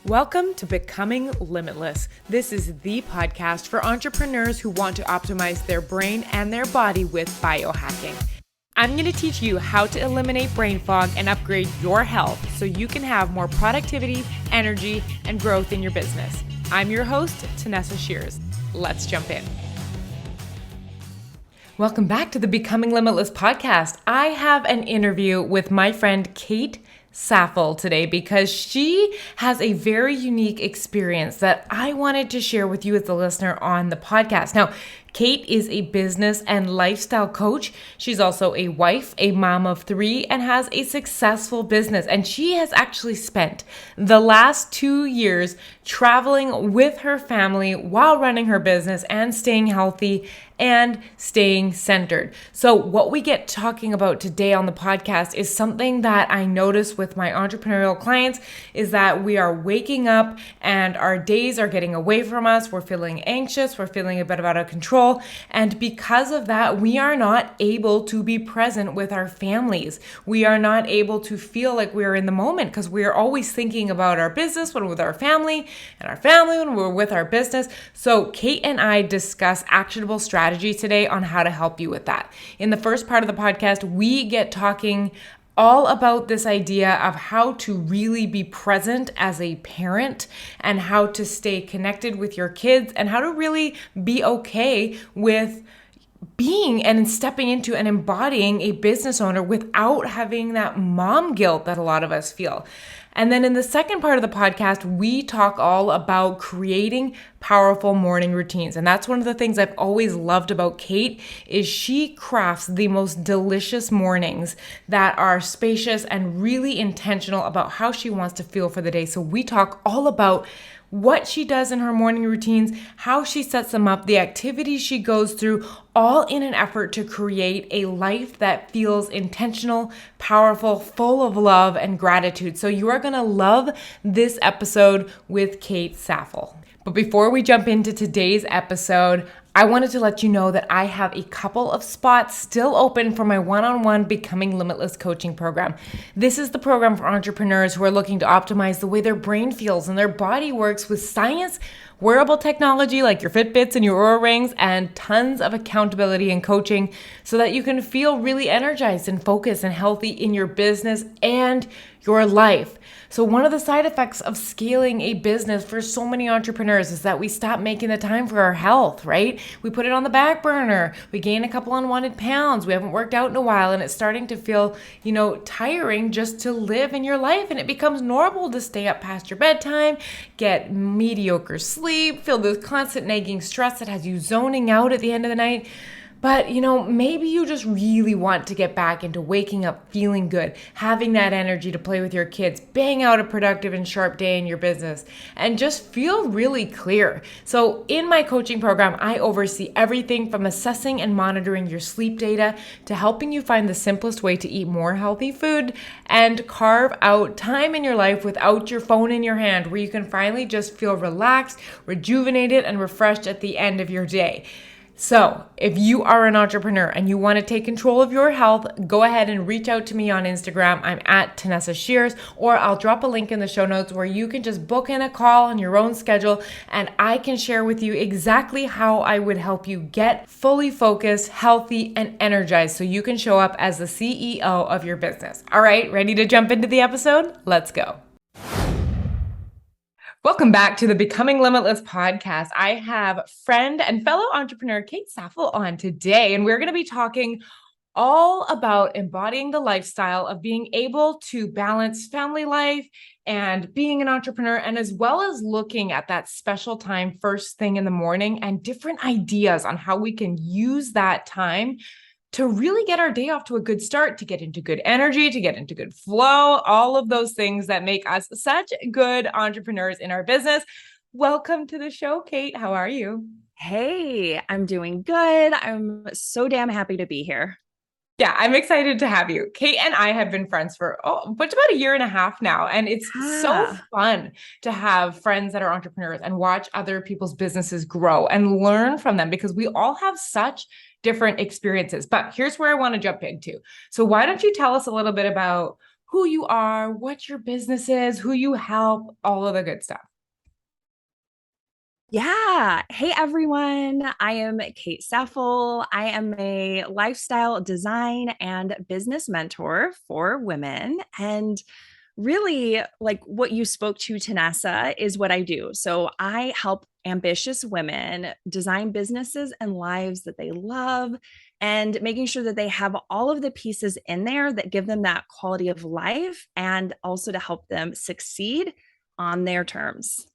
Welcome to Becoming Limitless. This is the podcast for entrepreneurs who want to optimize their brain and their body with biohacking. I'm going to teach you how to eliminate brain fog and upgrade your health so you can have more productivity, energy, and growth in your business. I'm your host, Tanessa Shears. Let's jump in. Welcome back to the Becoming Limitless podcast. I have an interview with my friend Kate Saffle today because she has a very unique experience that I wanted to share with you as the listener on the podcast. Now, Kate is a business and lifestyle coach. She's also a wife, a mom of three, and has a successful business. And she has actually spent the last 2 years traveling with her family while running her business and staying healthy and staying centered. So what we get talking about today on the podcast is something that I notice with my entrepreneurial clients is that we are waking up and our days are getting away from us. We're feeling anxious. We're feeling a bit out of control. And because of that, we are not able to be present with our families. We are not able to feel like we're in the moment because we are always thinking about our business when we're with our family and our family when we're with our business. So Kate and I discuss actionable strategies today on how to help you with that. In the first part of the podcast, we get talking all about this idea of how to really be present as a parent and how to stay connected with your kids and how to really be okay with being and stepping into and embodying a business owner without having that mom guilt that a lot of us feel. And then in the second part of the podcast, we talk all about creating powerful morning routines. And that's one of the things I've always loved about Kate is she crafts the most delicious mornings that are spacious and really intentional about how she wants to feel for the day. So we talk all about what she does in her morning routines, how she sets them up, the activities she goes through, all in an effort to create a life that feels intentional, powerful, full of love and gratitude. So you are going to love this episode with Kate Saffle. But before we jump into today's episode, I wanted to let you know that I have a couple of spots still open for my one-on-one Becoming Limitless coaching program. This is the program for entrepreneurs who are looking to optimize the way their brain feels and their body works with science, wearable technology like your Fitbits and your Oura Rings, and tons of accountability and coaching so that you can feel really energized and focused and healthy in your business and your life. So one of the side effects of scaling a business for so many entrepreneurs is that we stop making the time for our health, right? We put it on the back burner. We gain a couple unwanted pounds. We haven't worked out in a while and it's starting to feel, tiring just to live in your life. And it becomes normal to stay up past your bedtime, get mediocre sleep, feel this constant nagging stress that has you zoning out at the end of the night. But, maybe you just really want to get back into waking up feeling good, having that energy to play with your kids, bang out a productive and sharp day in your business, and just feel really clear. So in my coaching program, I oversee everything from assessing and monitoring your sleep data to helping you find the simplest way to eat more healthy food and carve out time in your life without your phone in your hand where you can finally just feel relaxed, rejuvenated, and refreshed at the end of your day. So if you are an entrepreneur and you want to take control of your health, go ahead and reach out to me on Instagram. I'm at Tanessa Shears, or I'll drop a link in the show notes where you can just book in a call on your own schedule and I can share with you exactly how I would help you get fully focused, healthy, and energized so you can show up as the CEO of your business. All right, ready to jump into the episode? Let's go. Welcome back to the Becoming Limitless podcast. I have friend and fellow entrepreneur Kate Saffle on today, and we're going to be talking all about embodying the lifestyle of being able to balance family life and being an entrepreneur, and as well as looking at that special time first thing in the morning and different ideas on how we can use that time to really get our day off to a good start, to get into good energy, to get into good flow, all of those things that make us such good entrepreneurs in our business. Welcome to the show, Kate. How are you? Hey, I'm doing good. I'm so damn happy to be here. Yeah, I'm excited to have you. Kate and I have been friends for about a year and a half now. And it's so fun to have friends that are entrepreneurs and watch other people's businesses grow and learn from them because we all have such different experiences. But here's where I want to jump into. So why don't you tell us a little bit about who you are, what your business is, who you help, all of the good stuff. Yeah. Hey, everyone. I am Kate Saffle. I am a lifestyle design and business mentor for women. And really, like what you spoke to, Tanessa, is what I do. So I help ambitious women design businesses and lives that they love and making sure that they have all of the pieces in there that give them that quality of life and also to help them succeed on their terms.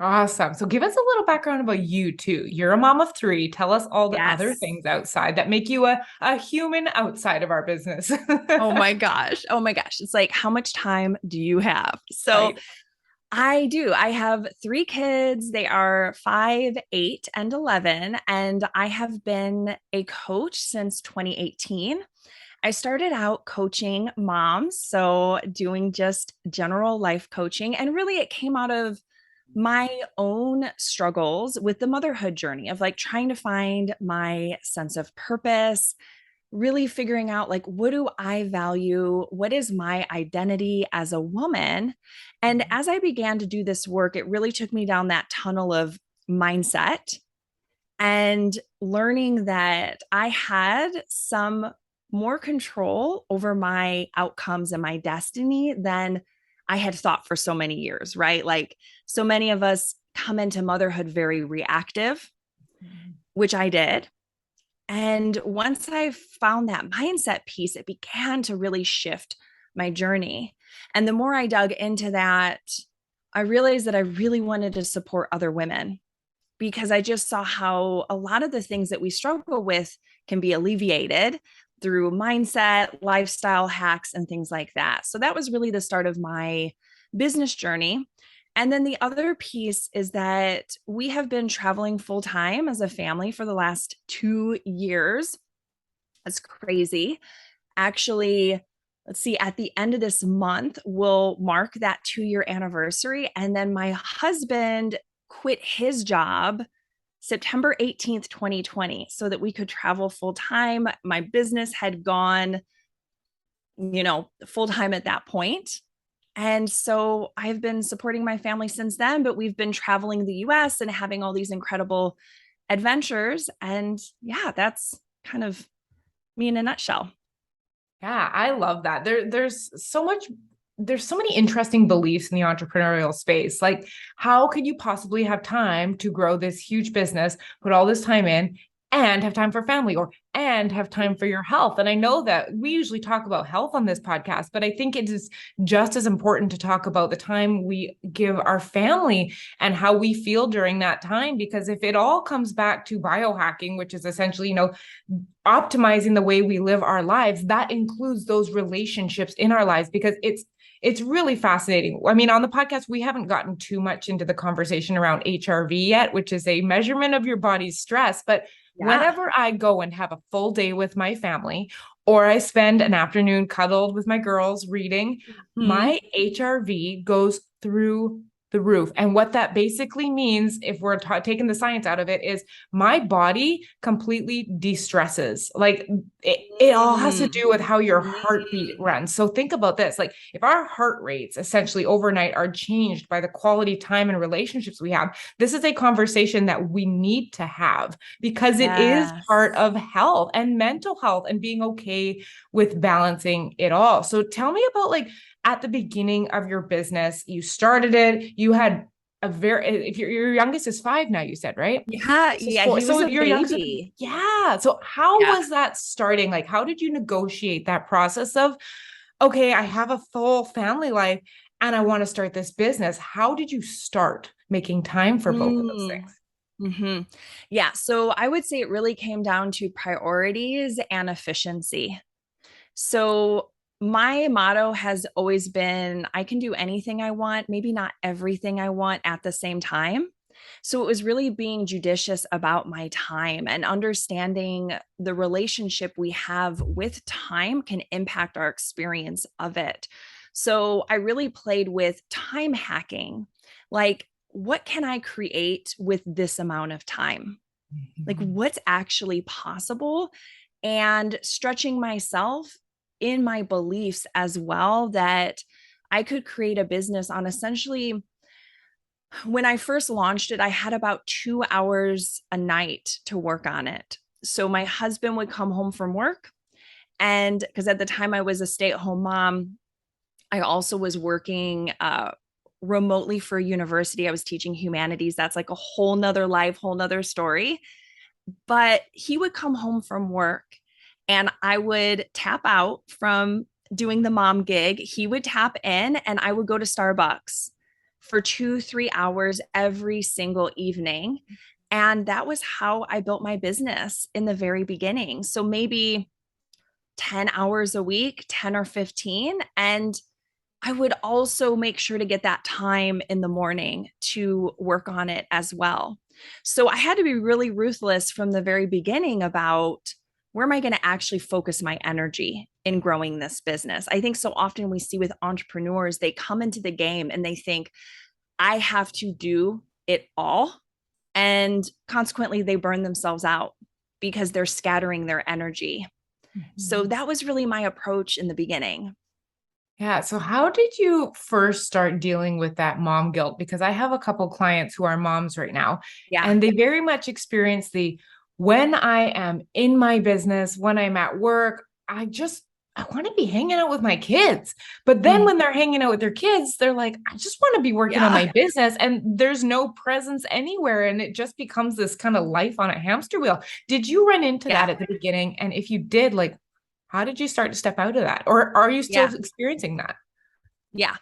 Awesome. So give us a little background about you too. You're a mom of three. Tell us all the other Yes. things outside that make you a human outside of our business. Oh my gosh. Oh my gosh. It's like, how much time do you have? So Right. I do. I have three kids. They are 5, 8, and 11. And I have been a coach since 2018. I started out coaching moms, so doing just general life coaching. And really, it came out of my own struggles with the motherhood journey of like trying to find my sense of purpose, really figuring out like what do I value, what is my identity as a woman. And as I began to do this work, it really took me down that tunnel of mindset and learning that I had some more control over my outcomes and my destiny than I had thought for so many years, right? Like so many of us come into motherhood very reactive, which I did. And once I found that mindset piece, it began to really shift my journey. And the more I dug into that, I realized that I really wanted to support other women because I just saw how a lot of the things that we struggle with can be alleviated through mindset, lifestyle hacks, and things like that. So that was really the start of my business journey. And then the other piece is that we have been traveling full time as a family for the last 2 years. That's crazy. Actually, let's see, at the end of this month, will mark that 2 year anniversary. And then my husband quit his job September 18th, 2020, so that we could travel full time. My business had gone, full time at that point. And so I've been supporting my family since then, but we've been traveling the US and having all these incredible adventures. And yeah, that's kind of me in a nutshell. Yeah, I love that. There's so many interesting beliefs in the entrepreneurial space. Like, how could you possibly have time to grow this huge business, put all this time in, and have time for family or and have time for your health? And I know that we usually talk about health on this podcast, but I think it is just as important to talk about the time we give our family and how we feel during that time. Because if it all comes back to biohacking, which is essentially, optimizing the way we live our lives, that includes those relationships in our lives because it's really fascinating. I mean, on the podcast, we haven't gotten too much into the conversation around HRV yet, which is a measurement of your body's stress. But Yeah. whenever I go and have a full day with my family, or I spend an afternoon cuddled with my girls reading, Mhm. my HRV goes through the roof. And what that basically means, if we're taking the science out of it, is my body completely de-stresses. Like it all has to Mm. do with how your heartbeat Mm. runs. So think about this. Like if our heart rates essentially overnight are changed by the quality time and relationships we have, this is a conversation that we need to have because it is part Yes. of health and mental health and being okay with balancing it all. So tell me about like at the beginning of your business, you started it, you had a very, if your youngest is 5 now, you said, right? Yeah, This is yeah, 4. he was So a your youngest, baby. yeah. So how Yeah. was that starting? Like, how did you negotiate that process of, okay, I have a full family life and I want to start this business. How did you start making time for both of those Mm. things? Hmm. Yeah, so I would say it really came down to priorities and efficiency. So my motto has always been I can do anything I want, maybe not everything I want at the same time. So it was really being judicious about my time and understanding the relationship we have with time can impact our experience of it. So I really played with time hacking. Like, what can I create with this amount of time? Like, Mhm. what's actually possible? And stretching myself in my beliefs as well that I could create a business on essentially when I first launched it, I had about 2 hours a night to work on it. So my husband would come home from work. And because at the time I was a stay at home mom, I also was working remotely for a university. I was teaching humanities. That's like a whole nother life, whole nother story. But he would come home from work and I would tap out from doing the mom gig. He would tap in and I would go to Starbucks for 2, 3 hours every single evening. And that was how I built my business in the very beginning. So maybe 10 hours a week, 10 or 15. And I would also make sure to get that time in the morning to work on it as well. So I had to be really ruthless from the very beginning about where am I going to actually focus my energy in growing this business. I think so often we see with entrepreneurs, they come into the game and they think, I have to do it all. And consequently, they burn themselves out because they're scattering their energy. So Mhm. that was really my approach in the beginning. Yeah. So how did you first start dealing with that mom guilt? Because I have a couple clients who are moms right now, Yeah. and they very much experience the when I am in my business, when I'm at work, I want to be hanging out with my kids. But then Mhm. when they're hanging out with their kids, they're like, I just want to be working on Yeah. my business. And there's no presence anywhere. And it just becomes this kind of life on a hamster wheel. Did you run into Yeah. that at the beginning? And if you did, like, how did you start to step out of that? Or are you still Yeah. experiencing that? Yeah.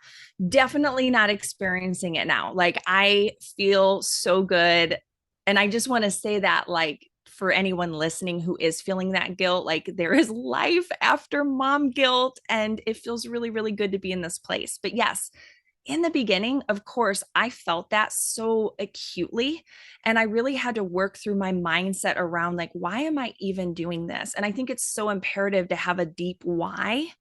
Definitely not experiencing it now. Like I feel so good. And I just want to say that, like, for anyone listening who is feeling that guilt, like there is life after mom guilt. And it feels really, really good to be in this place. But yes, in the beginning, of course, I felt that so acutely. And I really had to work through my mindset around, like, why am I even doing this? And I think it's so imperative to have a deep why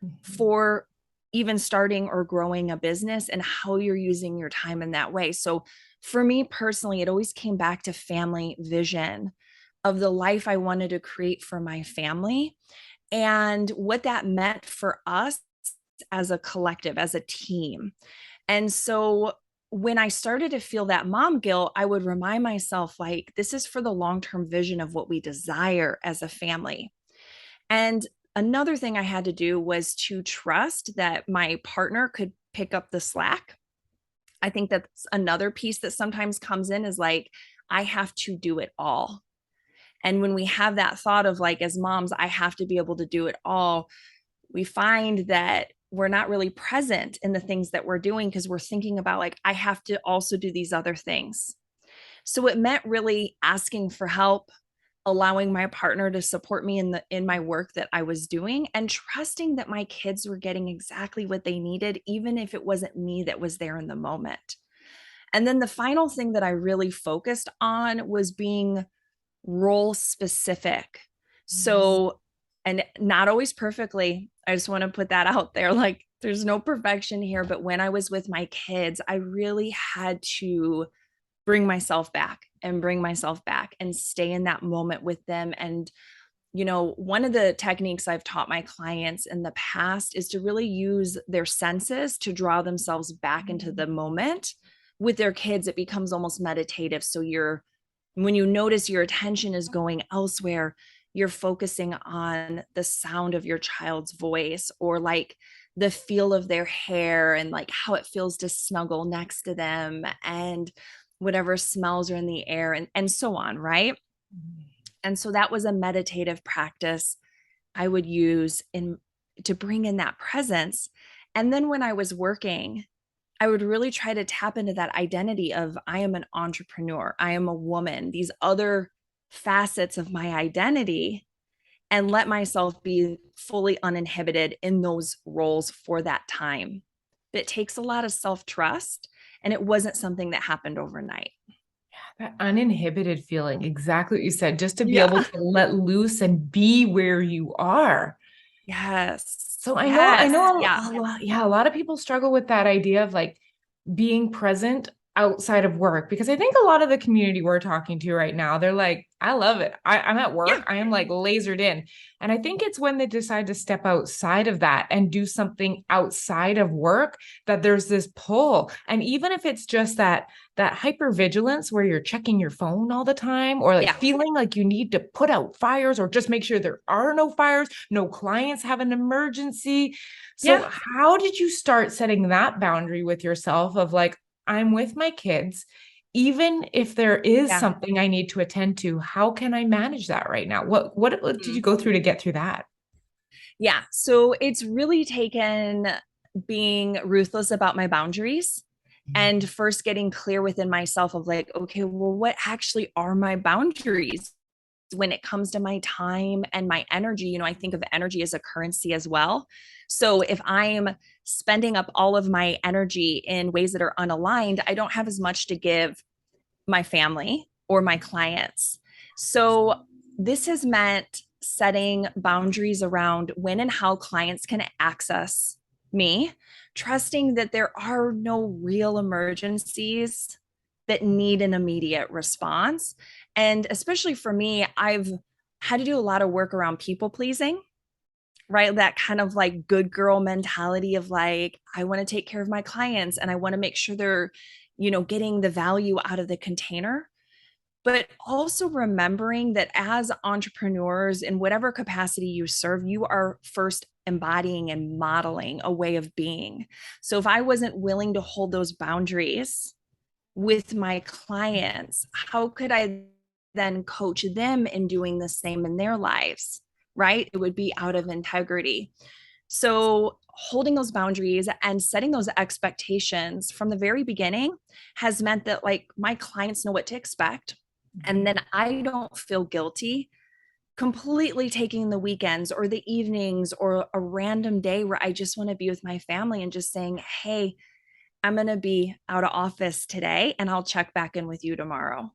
Mhm. for even starting or growing a business and how you're using your time in that way. So for me personally, it always came back to family vision of the life I wanted to create for my family and what that meant for us as a collective, as a team. And so when I started to feel that mom guilt, I would remind myself, like, this is for the long term vision of what we desire as a family. And another thing I had to do was to trust that my partner could pick up the slack. I think that's another piece that sometimes comes in is like, I have to do it all. And when we have that thought of like, as moms, I have to be able to do it all, we find that we're not really present in the things that we're doing because we're thinking about like, I have to also do these other things. So it meant really asking for help, allowing my partner to support me in my work that I was doing and trusting that my kids were getting exactly what they needed even if it wasn't me that was there in the moment. And then the final thing that I really focused on was being role specific. Yes. So, and not always perfectly. I just want to put that out there. Like, there's no perfection here. But when I was with my kids, I really had to bring myself back and stay in that moment with them. And, one of the techniques I've taught my clients in the past is to really use their senses to draw themselves back into the moment. With their kids, it becomes almost meditative. So when you notice your attention is going elsewhere, you're focusing on the sound of your child's voice or like the feel of their hair and like how it feels to snuggle next to them and whatever smells are in the air and so on, right? And so that was a meditative practice I would use in to bring in that presence. And then when I was working, I would really try to tap into that identity of I am an entrepreneur, I am a woman, these other facets of my identity, and let myself be fully uninhibited in those roles for that time. But it takes a lot of self trust, and it wasn't something that happened overnight. That uninhibited feeling, exactly what you said, just to be Yeah. able to let loose and be where you are. Yes. So I Yes. know Yeah. a lot, yeah, a lot of people struggle with that idea of like being present outside of work? Because I think a lot of the community we're talking to right now, they're like, I love it. I'm at Yeah. work. I am like lasered in. And I think it's when they decide to step outside of that and do something outside of work that there's this pull. And even if it's just that hypervigilance where you're checking your phone all the time or like Yeah. feeling like you need to put out fires or just make sure there are no fires, no clients have an emergency. Yeah. So how did you start setting that boundary with yourself of like, I'm with my kids. Even if there is Yeah. something I need to attend to, how can I manage that right now? What did you Mhm. go through to get through that? Yeah. So it's really taken being ruthless about my boundaries and first getting clear within myself of like, okay, well, what actually are my boundaries when it comes to my time and my energy? I think of energy as a currency as well. So if I'm spending up all of my energy in ways that are unaligned, I don't have as much to give my family or my clients. So this has meant setting boundaries around when and how clients can access me, trusting that there are no real emergencies that need an immediate response. And especially for me, I've had to do a lot of work around people pleasing, right? That kind of like good girl mentality of like, I want to take care of my clients and I want to make sure they're, getting the value out of the container. But also remembering that as entrepreneurs, in whatever capacity you serve, you are first embodying and modeling a way of being. So if I wasn't willing to hold those boundaries with my clients, how could I then coach them in doing the same in their lives? Right? It would be out of integrity. So, holding those boundaries and setting those expectations from the very beginning has meant that, like, my clients know what to expect. And then I don't feel guilty completely taking the weekends or the evenings or a random day where I just want to be with my family and just saying, hey, I'm going to be out of office today and I'll check back in with you tomorrow.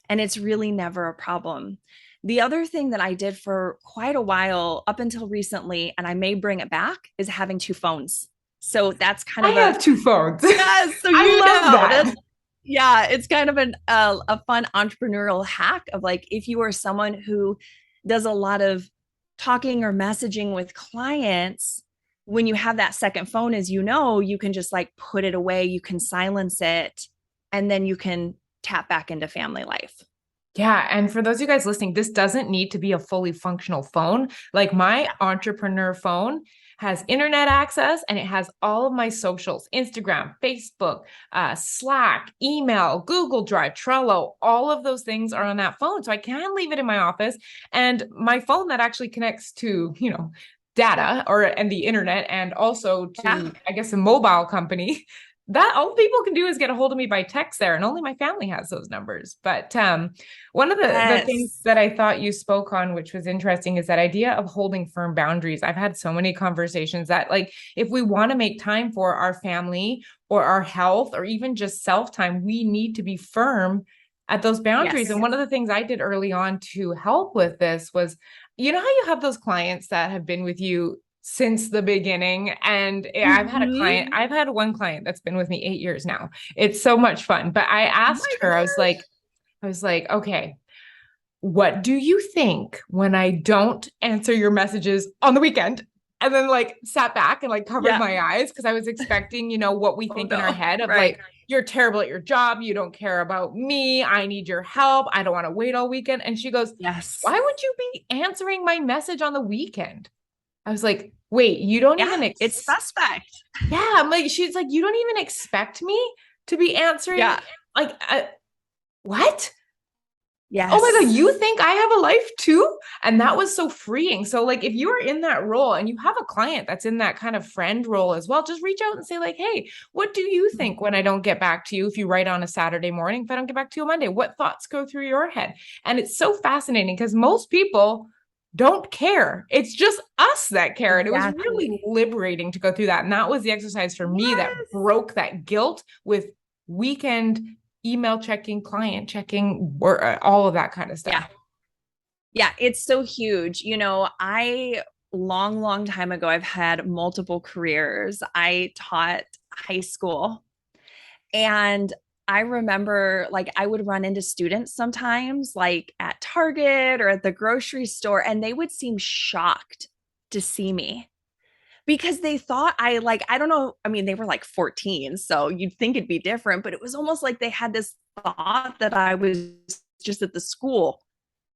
And it's really never a problem. The other thing that I did for quite a while up until recently, and I may bring it back, is having two phones. So that's kind I of a, have two phones. yes. So, I love that's, that. yeah, it's kind of a fun entrepreneurial hack of like, if you are someone who does a lot of talking or messaging with clients, when you have that second phone, as you can just like put it away, you can silence it, and then you can tap back into family life. Yeah. And for those of you guys listening, this doesn't need to be a fully functional phone. Like my Yeah. entrepreneur phone has internet access and it has all of my socials, Instagram, Facebook, Slack, email, Google Drive, Trello, all of those things are on that phone. So I can leave it in my office. And my phone that actually connects to, data and the internet and also Yeah. to, I guess, a mobile company that all people can do is get a hold of me by text there and only my family has those numbers. But one of the things Yes. that I thought you spoke on, which was interesting, is that idea of holding firm boundaries. I've had so many conversations that like if we want to make time for our family or our health or even just self-time, we need to be firm at those boundaries. And Yes. one of the things I did early on to help with this was, how you have those clients that have been with you since the beginning. And Mm-hmm. I've had one client that's been with me 8 years now. It's so much fun. But I Oh my asked her, gosh. I was like, okay, what do you think when I don't answer your messages on the weekend? And then like sat back and like covered Yeah. my eyes because I was expecting, what we Oh think in our no. head of Right. like, you're terrible at your job. You don't care about me. I need your help. I don't want to wait all weekend. And she goes, Yes. why would you be answering my message on the weekend? I was like, wait, you don't Yeah. even It's suspect. yeah, I'm like, she's like, you don't even expect me to be answering. Yeah. Like, what? Oh my God, Yes. you think I have a life too? And that was so freeing. So, like, if you are in that role and you have a client that's in that kind of friend role as well, just reach out and say, like, hey, what do you think when I don't get back to you? If you write on a Saturday morning, if I don't get back to you on Monday, what thoughts go through your head? And it's so fascinating because most people don't care. It's just us that care. And it was really Exactly. liberating to go through that. And that was the exercise for me that Yes. broke that guilt with weekend email checking, client checking, all of that kind of Yeah. stuff. Yeah. It's so huge. I long, long time ago, I've had multiple careers. I taught high school and I remember like I would run into students sometimes, like at Target or at the grocery store, and they would seem shocked to see me because they thought I don't know. I mean, they were like 14, so you'd think it'd be different, but it was almost like they had this thought that I was just at the school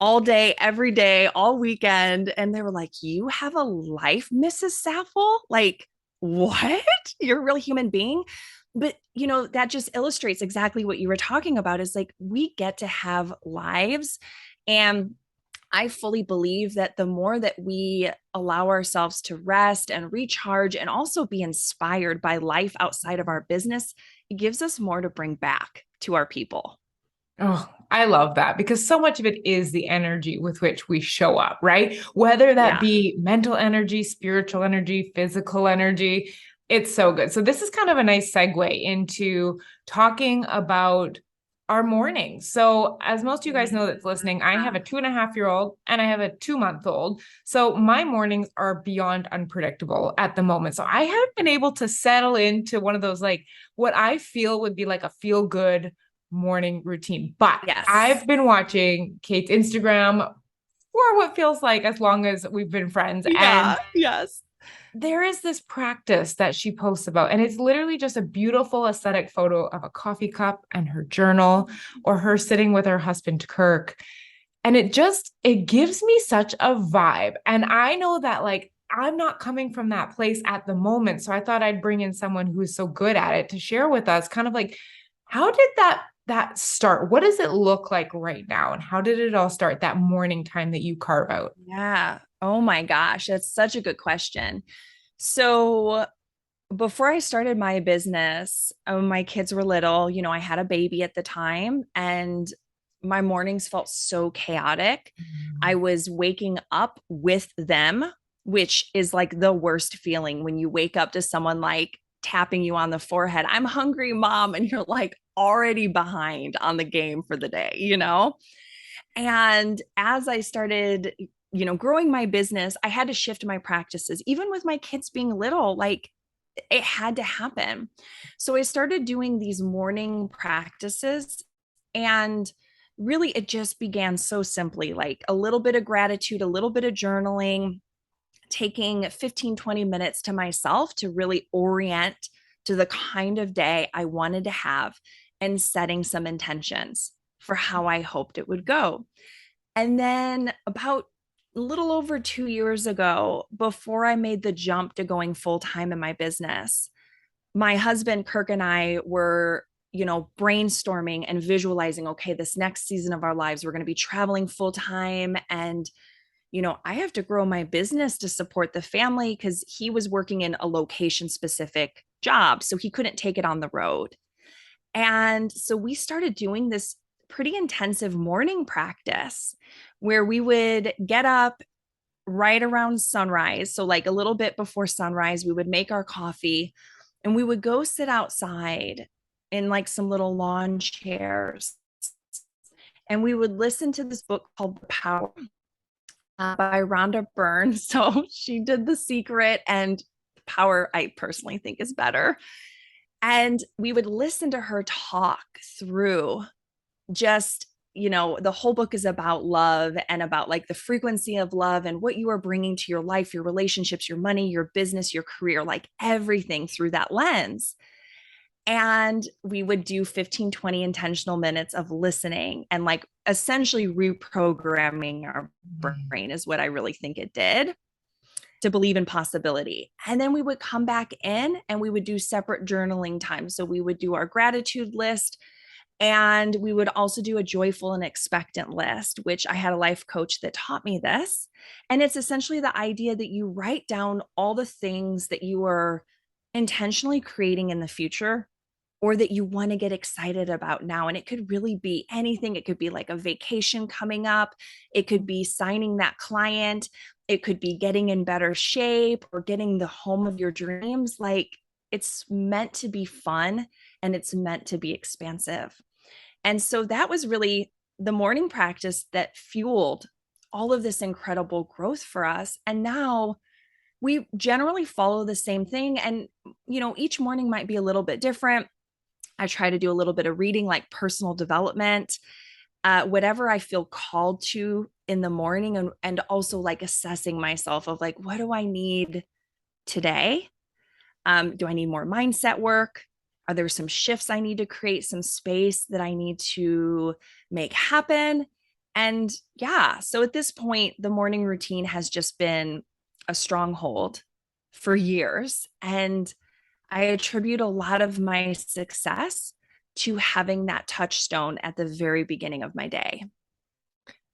all day, every day, all weekend. And they were like, "You have a life, Mrs. Saffle? Like, what? You're a real human being?" But, that just illustrates exactly what you were talking about is like we get to have lives. And I fully believe that the more that we allow ourselves to rest and recharge and also be inspired by life outside of our business, it gives us more to bring back to our people. Oh, I love that because so much of it is the energy with which we show up, right? Whether that Yeah. be mental energy, spiritual energy, physical energy, it's so good. So, this is kind of a nice segue into talking about our mornings. So, as most of you guys know that's listening, I have a 2.5-year-old and I have a 2-month old. So, my mornings are beyond unpredictable at the moment. So, I haven't been able to settle into one of those, like, what I feel would be like a feel good morning routine. But Yes. I've been watching Kate's Instagram for what feels like as long as we've been friends. And Yeah. Yes. there is this practice that she posts about, and it's literally just a beautiful aesthetic photo of a coffee cup and her journal, or her sitting with her husband, Kirk. And it gives me such a vibe. And I know that, like, I'm not coming from that place at the moment. So I thought I'd bring in someone who is so good at it to share with us kind of like, how did that start? What does it look like right now? And how did it all start, that morning time that you carve out? Yeah. Oh my gosh, that's such a good question. So, before I started my business, my kids were little, I had a baby at the time, and my mornings felt so chaotic. I was waking up with them, which is like the worst feeling when you wake up to someone like tapping you on the forehead, "I'm hungry, mom." And you're like already behind on the game for the day. And as I started, growing my business, I had to shift my practices, even with my kids being little, like it had to happen. So I started doing these morning practices, and really it just began so simply, like a little bit of gratitude, a little bit of journaling, taking 15, 20 minutes to myself to really orient to the kind of day I wanted to have and setting some intentions for how I hoped it would go. And then about a little over 2 years ago, before I made the jump to going full time in my business, my husband, Kirk, and I were, brainstorming and visualizing, okay, this next season of our lives, we're going to be traveling full time. And, I have to grow my business to support the family because he was working in a location specific job. So he couldn't take it on the road. And so we started doing this pretty intensive morning practice where we would get up right around sunrise. So, like a little bit before sunrise, we would make our coffee and we would go sit outside in like some little lawn chairs. And we would listen to this book called The Power by Rhonda Byrne. So, she did The Secret, and Power, I personally think, is better. And we would listen to her talk through just, the whole book is about love and about like the frequency of love and what you are bringing to your life, your relationships, your money, your business, your career, like everything through that lens. And we would do 15, 20 intentional minutes of listening and like essentially reprogramming our brain, is what I really think it did, to believe in possibility. And then we would come back in and we would do separate journaling time. So we would do our gratitude list, and we would also do a joyful and expectant list, which I had a life coach that taught me this. And it's essentially the idea that you write down all the things that you are intentionally creating in the future or that you want to get excited about now. And it could really be anything. It could be like a vacation coming up, it could be signing that client, it could be getting in better shape or getting the home of your dreams. Like, it's meant to be fun and it's meant to be expansive. And so that was really the morning practice that fueled all of this incredible growth for us. And now we generally follow the same thing. And, each morning might be a little bit different. I try to do a little bit of reading, like personal development, whatever I feel called to in the morning, and also like assessing myself of like, what do I need today? Do I need more mindset work? Are there some shifts I need to create, some space that I need to make happen? And yeah, so at this point, the morning routine has just been a stronghold for years. And I attribute a lot of my success to having that touchstone at the very beginning of my day.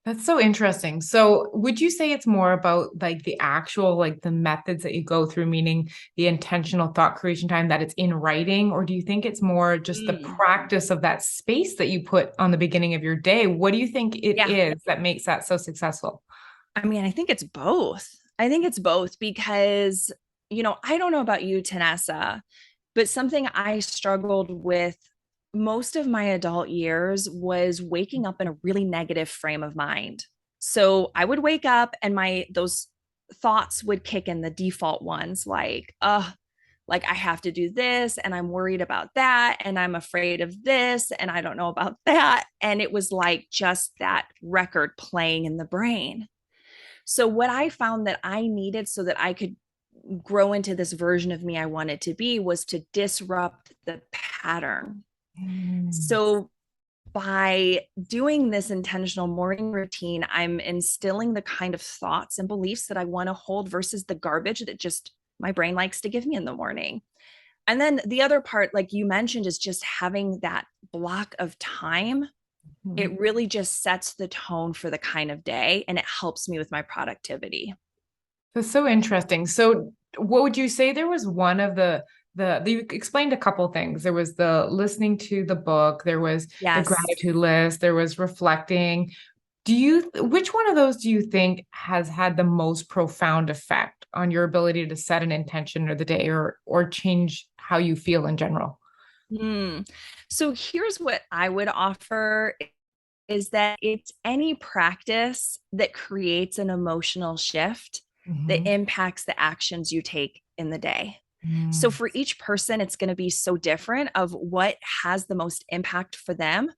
That's so interesting. So, would you say it's more about like the actual, like the methods that you go through, meaning the intentional thought creation time that it's in writing, or do you think it's more just the Mm. practice of that space that you put on the beginning of your day? What do you think it Yeah. is that makes that so successful? I mean, I think it's both. I think it's both because, I don't know about you, Tanessa, but something I struggled with most of my adult years was waking up in a really negative frame of mind. So I would wake up and those thoughts would kick in, the default ones like I have to do this and I'm worried about that and I'm afraid of this and I don't know about that. And it was like just that record playing in the brain. So what I found that I needed so that I could grow into this version of me I wanted to be was to disrupt the pattern. Mm. So by doing this intentional morning routine, I'm instilling the kind of thoughts and beliefs that I want to hold versus the garbage that just my brain likes to give me in the morning. And then the other part, like you mentioned, is just having that block of time. It really just sets the tone for the kind of day and it helps me with my productivity. That's so interesting. So, what would you say there was one of the you explained a couple things. There was the listening to the book, there was the Yes. gratitude list, there was reflecting. Which one of those do you think has had the most profound effect on your ability to set an intention or the day or change how you feel in general? Hmm. So here's what I would offer is that it's any practice that creates an emotional shift that Mhm. impacts the actions you take in the day. So Mm. for each person, it's going to be so different of what has the most impact for them.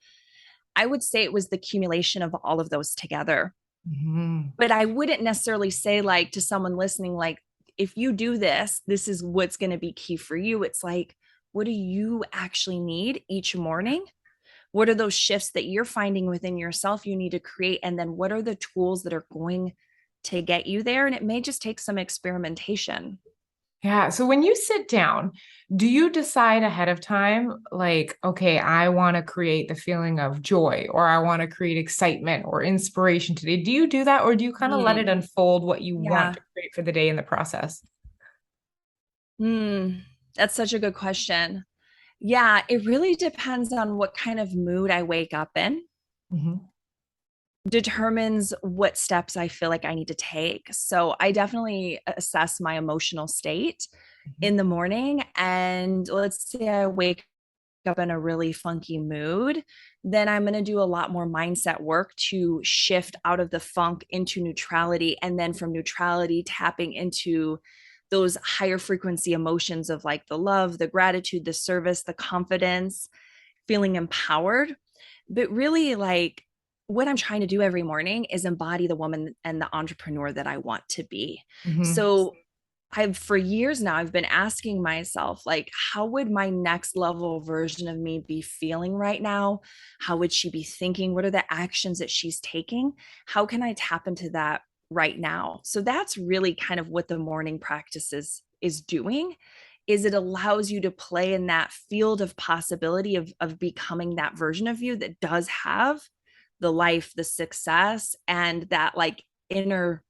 I would say it was the accumulation of all of those together. Mhm. But I wouldn't necessarily say, like, to someone listening, like, if you do this, this is what's going to be key for you. It's like, what do you actually need each morning? What are those shifts that you're finding within yourself you need to create? And then what are the tools that are going to get you there? And it may just take some experimentation. Yeah. So when you sit down, do you decide ahead of time, like, okay, I want to create the feeling of joy or I want to create excitement or inspiration today? Do you do that or do you kind of let it Hmm. unfold what you want Yeah. to create for the day in the process? Hmm. That's such a good question. Yeah, it really depends on what kind of mood I wake up in, Mhm. determines what steps I feel like I need to take. So I definitely assess my emotional state Mhm. in the morning. And let's say I wake up in a really funky mood, then I'm going to do a lot more mindset work to shift out of the funk into neutrality. And then from neutrality, tapping into those higher frequency emotions of like the love, the gratitude, the service, the confidence, feeling empowered. But really, like, what I'm trying to do every morning is embody the woman and the entrepreneur that I want to be. Mhm. So for years now, I've been asking myself, like, how would my next level version of me be feeling right now? How would she be thinking? What are the actions that she's taking? How can I tap into that right now? So that's really kind of what the morning practice is doing, is it allows you to play in that field of possibility of becoming that version of you that does have the life, the success, and that like inner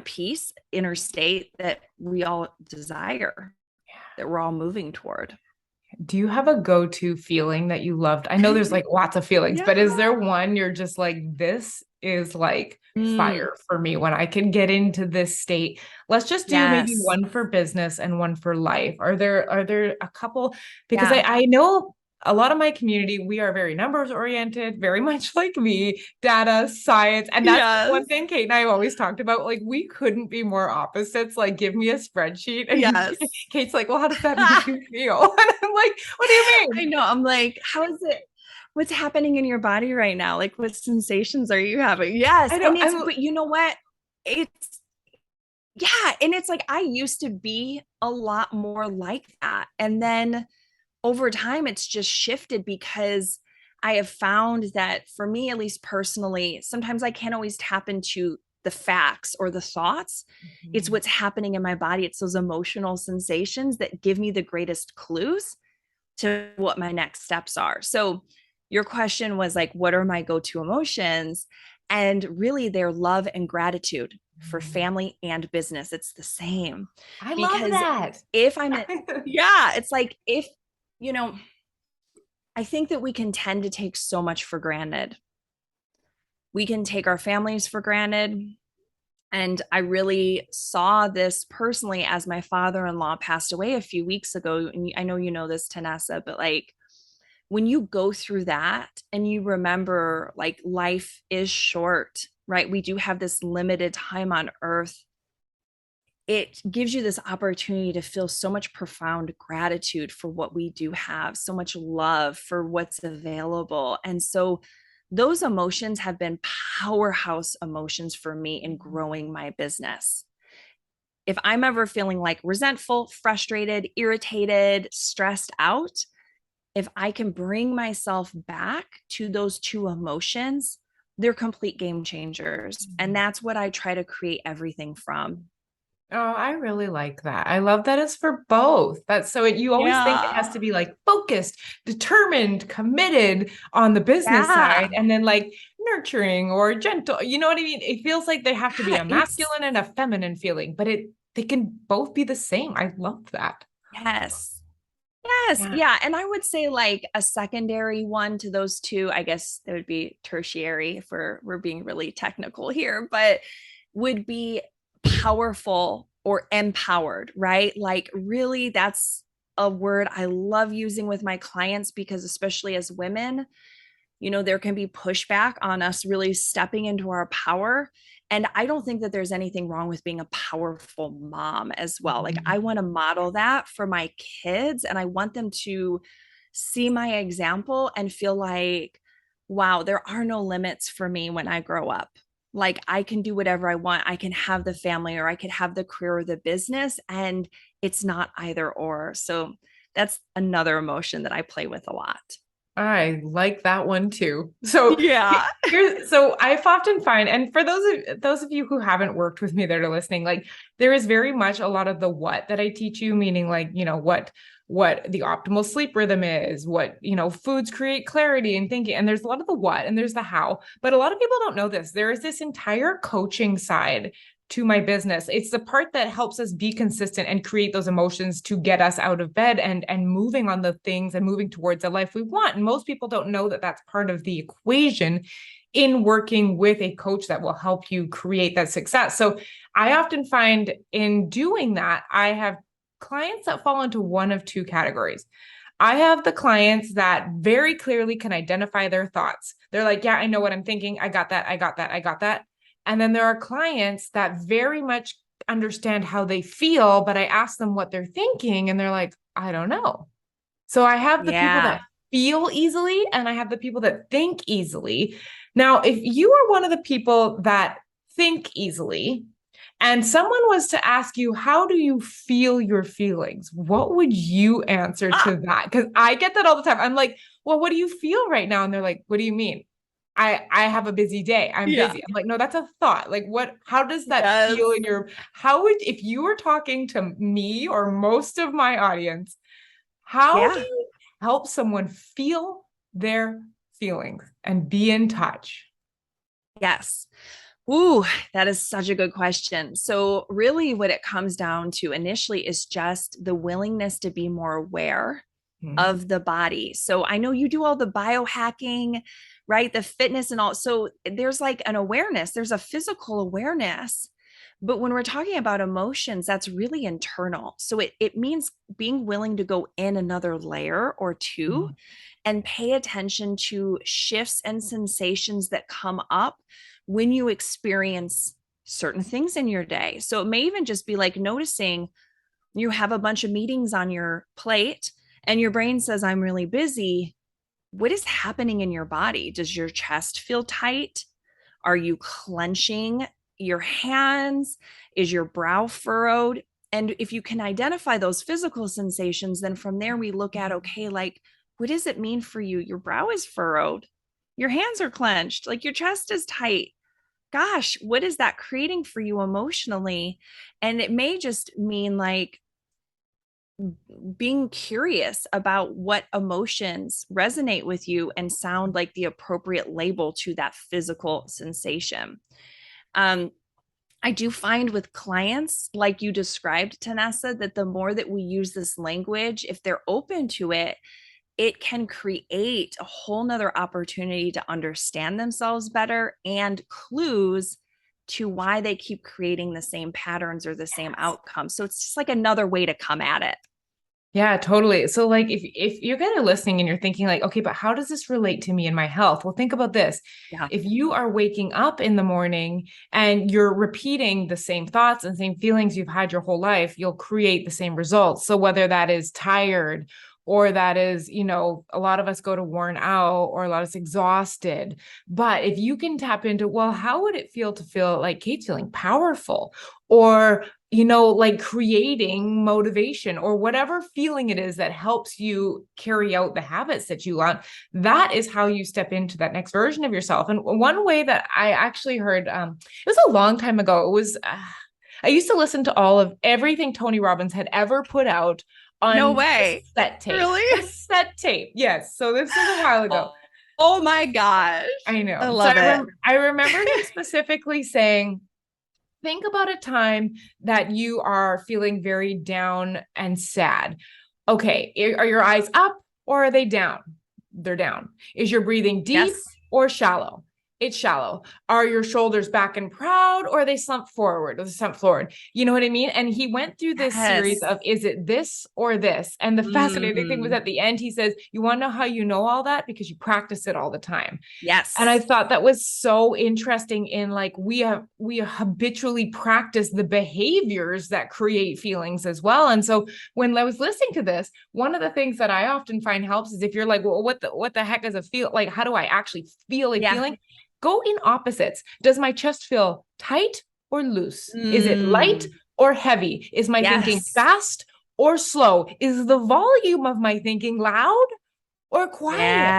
peace, inner state that we all desire, that we're all moving toward. Do you have a go-to feeling that you loved? I know there's like lots of feelings, Yeah. but is there one you're just like, this is like Mm, fire for me when I can get into this state? Let's just do maybe yes. one for business and one for life. Are there a couple? Because Yeah. I know a lot of my community, we are very numbers oriented, very much like me, data, science. And that's Yes. one thing Kate and I have always talked about. Like, we couldn't be more opposites. Like, give me a spreadsheet. And Yes. Kate's like, well, how does that make you feel? And I'm like, what do you I mean? know. I'm like, how is it? What's happening in your body right now? Like, what sensations are you having? Yes. I know. And but you know what? It's, yeah. And it's like, I used to be a lot more like that. And then over time, it's just shifted because I have found that for me, at least personally, sometimes I can't always tap into the facts or the thoughts. It's Mhm. what's happening in my body. It's those emotional sensations that give me the greatest clues to what my next steps are. So, your question was like, what are my go to emotions? And really, they're love and gratitude for family and business. It's the same I love because that. if I'm, yeah, it's like if, you know, I think that we can tend to take so much for granted. We can take our families for granted. And I really saw this personally as my father in law passed away a few weeks ago. And I know you know this, Tanessa, but like when you go through that and you remember like life is short, right? We do have this limited time on earth. It gives you this opportunity to feel so much profound gratitude for what we do have, so much love for what's available. And so those emotions have been powerhouse emotions for me in growing my business. If I'm ever feeling like resentful, frustrated, irritated, stressed out, if I can bring myself back to those two emotions, they're complete game changers. And that's what I try to create everything from. Oh, I really like that. I love that it's for both. That's so you always think it has Yeah. to be like focused, determined, committed on the business side, Yeah. and then like nurturing or gentle. You know what I mean? It feels like they have to be Yeah. a It's, masculine and a feminine feeling, but they can both be the same. I love that. yes. Yes. Yeah. Yeah. And I would say like a secondary one to those two, I guess there would be tertiary if we're being really technical here, but would be powerful or empowered, right? Like really that's a word I love using with my clients because especially as women, there can be pushback on us really stepping into our power. And I don't think that there's anything wrong with being a powerful mom as well. Like, I want to model that for my kids, and I want them to see my example and feel like, wow, there are no limits for me when I grow up. Like, I can do whatever I want. I can have the family, or I could have the career or the business, and it's not either or. So, that's another emotion that I play with a lot. I like that one too. So Yeah. so I've often find, and for those of you who haven't worked with me that are listening, like there is very much a lot of the what that I teach you, meaning like, what the optimal sleep rhythm is, what, foods create clarity and thinking. And there's a lot of the what and there's the how. But a lot of people don't know this. There is this entire coaching side to my business. It's the part that helps us be consistent and create those emotions to get us out of bed and moving on the things and moving towards the life we want. And most people don't know that that's part of the equation in working with a coach that will help you create that success. So I often find in doing that, I have clients that fall into one of two categories. I have the clients that very clearly can identify their thoughts. They're like, yeah, I know what I'm thinking. I got that. I got that. I got that. And then there are clients that very much understand how they feel, but I ask them what they're thinking and they're like, I don't know. So I have the people Yeah. that feel easily and I have the people that think easily. Now, if you are one of the people that think easily and someone was to ask you, how do you feel your feelings? What would you answer Ah, to that? Because I get that all the time. I'm like, well, what do you feel right now? And they're like, what do you mean? I have a busy day. I'm yeah. busy. I'm like, no, that's a thought. Like how does that Yes. feel in how would, if you were talking to me or most of my audience, how do Yeah. you help someone feel their feelings and be in touch? Yes. Ooh, that is such a good question. So, really, what it comes down to initially is just the willingness to be more aware Hmm. of the body. So, I know you do all the biohacking, right? The fitness and all. So, there's like an awareness, there's a physical awareness, But when we're talking about emotions, that's really internal. So it means being willing to go in another layer or two Mhm. and pay attention to shifts and sensations that come up when you experience certain things in your day. So it may even just be like noticing you have a bunch of meetings on your plate and your brain says, I'm really busy. What is happening in your body? Does your chest feel tight? Are you clenching your hands? Is your brow furrowed? And if you can identify those physical sensations, then from there we look at, okay, like, what does it mean for you? Your brow is furrowed, your hands are clenched, like your chest is tight. Gosh, what is that creating for you emotionally? And it may just mean like being curious about what emotions resonate with you and sound like the appropriate label to that physical sensation. Um, I do find with clients, like you described, Tanessa, that the more that we use this language, if they're open to it, it can create a whole nother opportunity to understand themselves better and clues to why they keep creating the same patterns or the same outcomes. So it's just like another way to come at it. Yeah, totally. So like if you're kind of listening and you're thinking like, okay, but how does this relate to me and my health? Well, think about this. Yeah. If you are waking up in the morning and you're repeating the same thoughts and same feelings you've had your whole life, you'll create the same results. So whether that is tired or that is, a lot of us go to worn out or a lot of us exhausted. But if you can tap into, well, how would it feel to feel like Kate's feeling powerful or like creating motivation or whatever feeling it is that helps you carry out the habits that you want. That is how you step into that next version of yourself. And one way that I actually heard, it was a long time ago. It was, I used to listen to all of everything Tony Robbins had ever put out No on way. cassette tape. Really? Cassette tape. Yes. So this was a while ago. Oh, oh my gosh. I I know. So love it. I remember him specifically saying, think about a time that you are feeling very down and sad. Okay, are your eyes up or are they down? They're down. Is your breathing deep Yes. or shallow? It's shallow. Are your shoulders back and proud or are they slumped forward or slumped forward? You know what I mean? And he went through this series Yes. of, is it this or this? And the fascinating thing was Mm, at the end, he says, you want to know how you know all that? Because you practice it all the time. And I yes. thought that was so interesting in like we habitually practice the behaviors that create feelings as well. And so when I was listening to this, one of the things that I often find helps is if you're like, well, what the heck is a feel like? How do I actually feel a Yeah. feeling? Go in opposites. Does my chest feel tight or loose? Is it light Mm, or heavy? Is my thinking yes. fast or slow? Is the volume of my thinking loud or quiet?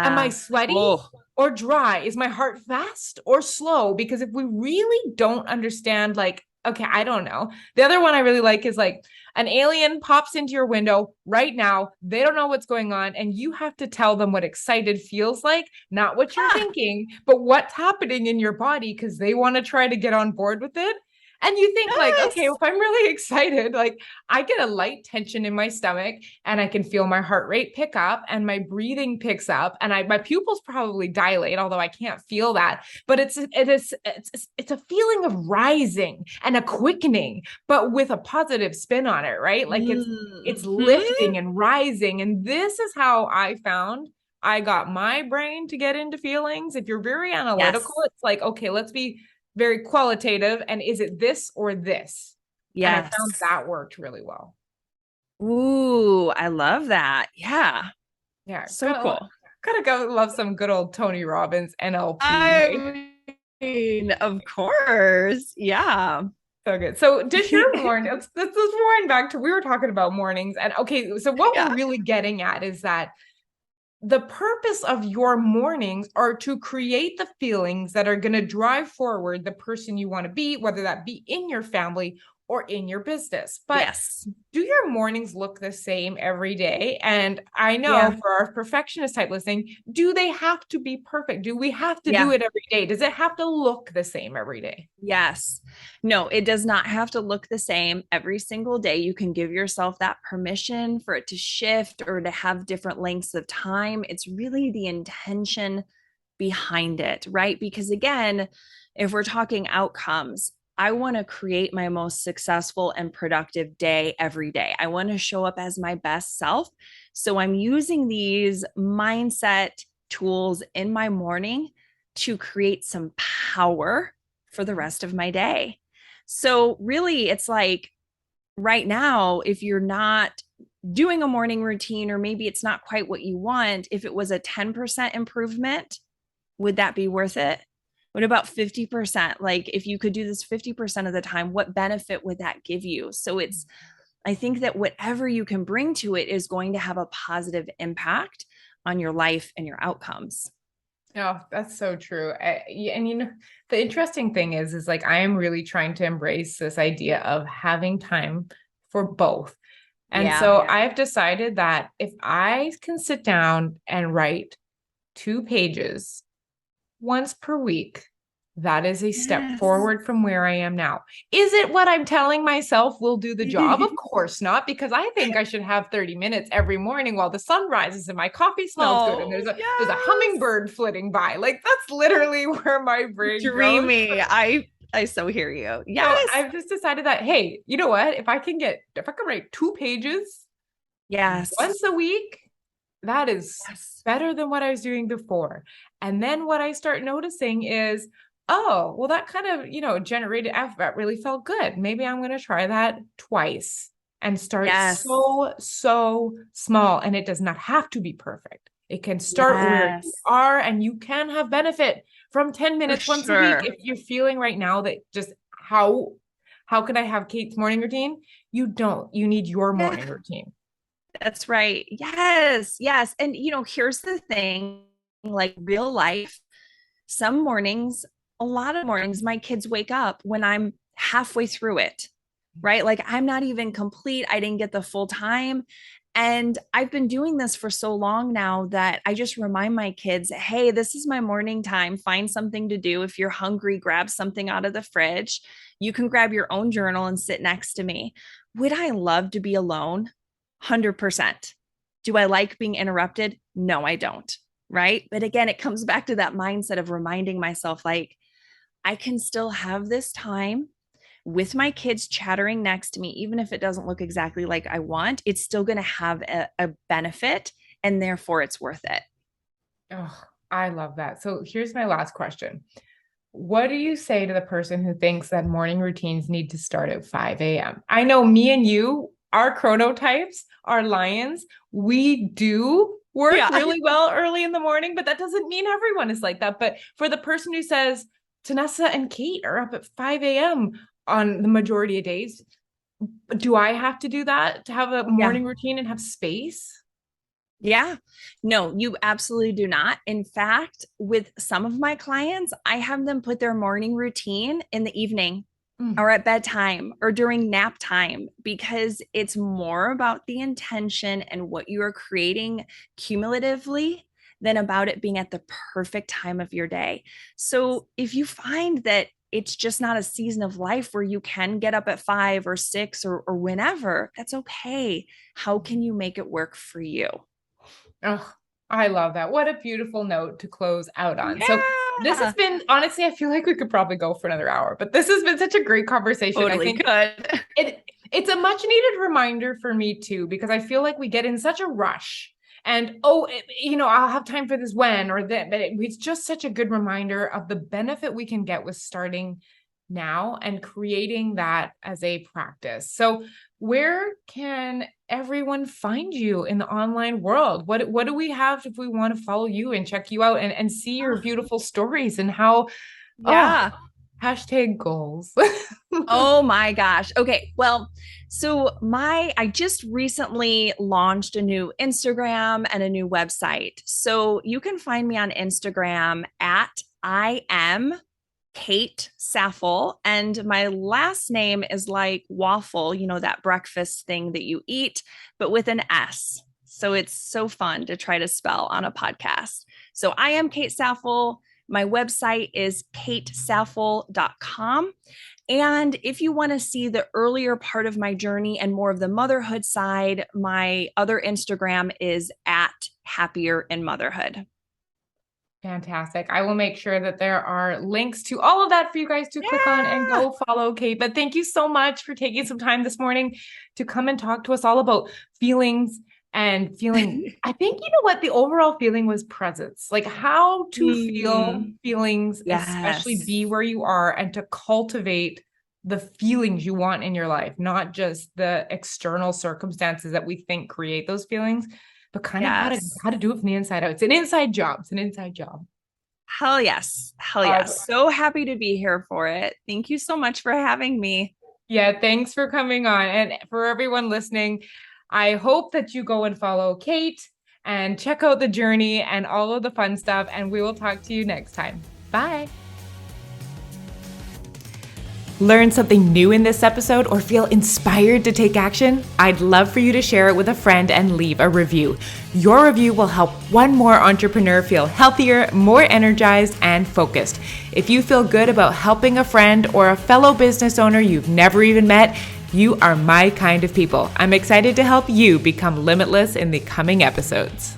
Am I Yeah. sweaty Oh, or dry? Is my heart fast or slow? Because if we really don't understand, like, okay, I don't know. The other one I really like is like an alien pops into your window right now. They don't know what's going on. And you have to tell them what excited feels like, not what you're ah, thinking, but what's happening in your body because they want to try to get on board with it. And you think, like, okay, if yes. I'm really excited, like I get a light tension in my stomach and I can feel my heart rate pick up and my breathing picks up and my pupils probably dilate, although I can't feel that. But it's a feeling of rising and a quickening, but with a positive spin on it, right? Like it's Mm-hmm. lifting and rising. And this is how I found I got my brain to get into feelings. If you're very analytical, Yes. it's like, okay, let's be very qualitative. And is it this or this? And I found Yes. that worked really well. Ooh, I love that. Yeah. Yeah, So cool. gotta go love some good old Tony Robbins NLP, hey? I mean, of course. Yeah. So good. So does your morning, let's rewind back to, we were talking about mornings. And okay, so what we're Yeah. really getting at is that the purpose of your mornings are to create the feelings that are going to drive forward the person you want to be, whether that be in your family or in your business. But Yes. do your mornings look the same every day? And I know Yeah. for our perfectionist type listening, do they have to be perfect? Do we have to do Yeah. it every day? Does it have to look the same every day? Yes. No, it does not have to look the same every single day. You can give yourself that permission for it to shift or to have different lengths of time. It's really the intention behind it, right? Because again, if we're talking outcomes, I want to create my most successful and productive day every day. I want to show up as my best self. So I'm using these mindset tools in my morning to create some power for the rest of my day. So really, it's like right now, if you're not doing a morning routine, or maybe it's not quite what you want, if it was a 10% improvement, would that be worth it? What about 50%? Like, if you could do this 50% of the time, what benefit would that give you? So I think that whatever you can bring to it is going to have a positive impact on your life and your outcomes. Oh, that's so true. And the interesting thing is like I am really trying to embrace this idea of having time for both. And Yeah. so I've decided that if I can sit down and write 2 pages once per week, that is a step Yes. forward from where I am now. Is it what I'm telling myself will do the job? Of course not, because I think I should have 30 minutes every morning while the sun rises and my coffee smells good and Oh, there's a yes. hummingbird flitting by. Like that's literally where my brain goes. Dreamy. I so hear you. So Yes. I've just decided that, hey, you know what? If I can write 2 pages Yes. once a week, that is Yes. better than what I was doing before. And then what I start noticing is, oh, well, that kind of, generated effort that really felt good. Maybe I'm going to try that twice and start Yes. so small. And it does not have to be perfect. It can start where you Yes. are and you can have benefit from 10 For minutes once a week. sure. If you're feeling right now that just how can I have Kate's morning routine? You don't. You need your Yeah. morning routine. That's right. Yes. Yes. And, here's the thing, like real life, some mornings, a lot of mornings, my kids wake up when I'm halfway through it, right? Like I'm not even complete. I didn't get the full time. And I've been doing this for so long now that I just remind my kids, hey, this is my morning time. Find something to do. If you're hungry, grab something out of the fridge. You can grab your own journal and sit next to me. Would I love to be alone? 100%. Do I like being interrupted? No, I don't. Right. But again, it comes back to that mindset of reminding myself, like, I can still have this time with my kids chattering next to me, even if it doesn't look exactly like I want, it's still going to have a benefit and therefore it's worth it. Oh, I love that. So here's my last question. What do you say to the person who thinks that morning routines need to start at 5 a.m.? I know me and you, our chronotypes, our lions, we do work Yeah. really well early in the morning, but that doesn't mean everyone is like that. But for the person who says, Tanessa and Kate are up at 5 a.m. on the majority of days, do I have to do that to have a Yeah. morning routine and have space? Yeah. No, you absolutely do not. In fact, with some of my clients, I have them put their morning routine in the evening or Mm. at bedtime or during nap time because it's more about the intention and what you are creating cumulatively than about it being at the perfect time of your day. So if you find that it's just not a season of life where you can get up at 5 or 6 or whenever, that's okay. How can you make it work for you? Oh, I love that. What a beautiful note to close out on. So this has Yeah, been, honestly, I feel like we could probably go for another hour, but this has been such a great conversation. I totally think could. it's a much needed reminder for me too, because I feel like we get in such a rush and, I'll have time for this when or then, but it's just such a good reminder of the benefit we can get with starting now and creating that as a practice. So where can everyone find you in the online world? What do we have if we want to follow you and check you out and see your beautiful stories and how, oh, Yeah. hashtag goals. Oh my gosh. Okay. Well, so I just recently launched a new Instagram and a new website. So you can find me on Instagram at I am Kate Saffle. And my last name is like waffle, that breakfast thing that you eat, but with an S. So it's so fun to try to spell on a podcast. So I am Kate Saffle. My website is katesaffle.com. And if you want to see the earlier part of my journey and more of the motherhood side, my other Instagram is at Happier in Motherhood. Fantastic. I will make sure that there are links to all of that for you guys to click on and Yeah. go follow Kate. But thank you so much for taking some time this morning to come and talk to us all about feelings and feeling. I think, you know what, the overall feeling was presence, like how to feel Mm, feelings, especially yes. be where you are and to cultivate the feelings you want in your life, not just the external circumstances that we think create those feelings, but kind of Yes. how to do it from the inside out. It's an inside job. It's an inside job. Hell yes. Hell Awesome. yes. So happy to be here for it. Thank you so much for having me. Yeah, thanks for coming on. And for everyone listening, I hope that you go and follow Kate and check out the journey and all of the fun stuff. And we will talk to you next time. Bye. Learn something new in this episode or feel inspired to take action? I'd love for you to share it with a friend and leave a review. Your review will help one more entrepreneur feel healthier, more energized, and focused. If you feel good about helping a friend or a fellow business owner you've never even met, you are my kind of people. I'm excited to help you become limitless in the coming episodes.